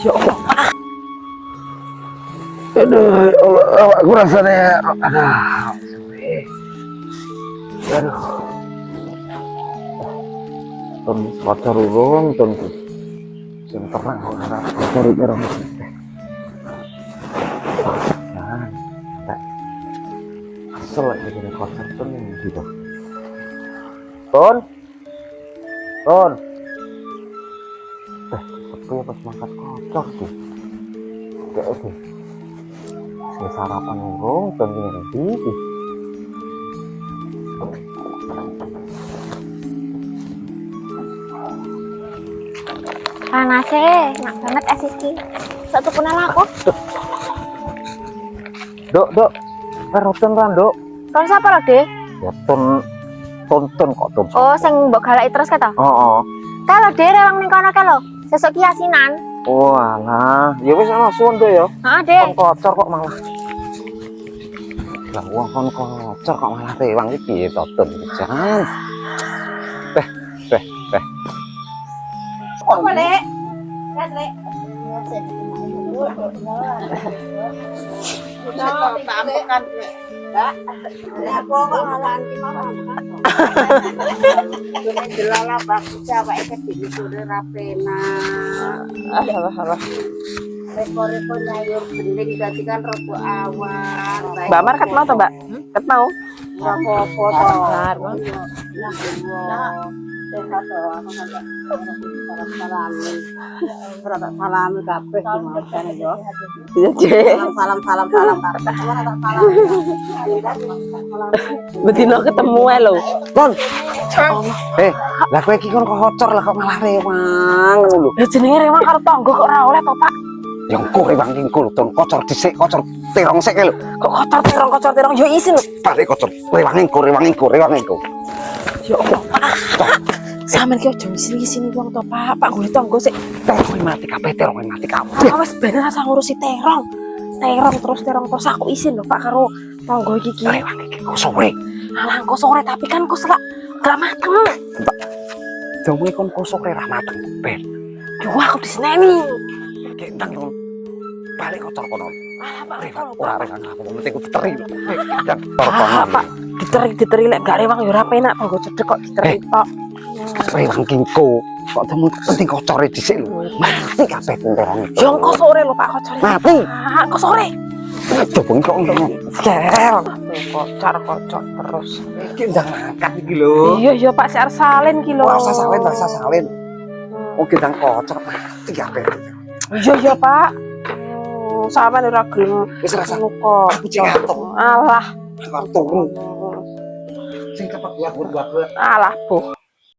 Ya Allah. Aduh, ya Allah, aku rasanya aduh. Ton kotor urung tonku. Sing terang kok ora kotor urung. Jangan. Tak. Asal lagi gini kotor ton gitu. Ton. Ton. Aku pas mangkat kotor tuh. Kayak oke. Saya sarapan urung ton ini. Panasnya enak banget Siski. Satu kenal aku. Dok. Roton kan, Dok. Ton siapa lo, Dek? Ya tonton kok ton. Oh, sing mbok galaki terus kata. Oh. Kalau Dek rewang ning kono kalau. Sesuk ki asinan. Oh alah, ya wis ana suwun to ya. Heeh, Dek. Kon kotor kok malah. Lah wong kon kotor kok malah rewang iki piye to, Ton? Jangan. Teh. Kok Lek? Lihat, Lek. Mbak Mar ket mau to, Mbak? Ket mau. Salam. Betina ketemu ae lho. Ton. Lah kowe iki kon kotor lah kok malah rewang ngono lho. Lah jenenge rewang karo tangga kok ora oleh to, Pak? Ya engko rewang iki engko lho, Ton. Kotor dhisik, kotor terong sik lho. Kok kotor terong yo isin lho. Balik kotor. Rewang engko. Ya Allah, Pak. Sampeyan ki ojo ngisini wong to, Pak. Pak nggone tangga sik. Terong mati kabeh. Wes bener asa ngurusi terong terus aku isin lho Pak karo tangga iki. Rewang iki kok sore. Alah kok sore tapi kan kok selak gak mateng. Jamu kon kok sore ra mateng. Ben. Yo aku diseneni. Kendang Ton. Balik kotor kono. Alah Pak, Ora rewang aku penting ku teri. Kendang Ah, Pak, diteri lek gak rewang yo ora penak tangga cedek kok diteri tok. rewang kingko. Kok temu penting kocore dhisik lho. Mati kabeh terong. Yo engko sore lho Pak kocor. Mati. Ah, engko sore. Coba kok ngomong. Kerel. Kocor terus. Iki ndang angkat iki lho. Iya Pak sik arep salin ki lho. Ora usah salin. Oh gendang kocor mati kabeh. Iya Pak. Sampeyan ora gelem Wis rasa kok. aku cek atom. Alah. Aku turun. Sing cepet buat. Alah, Bu.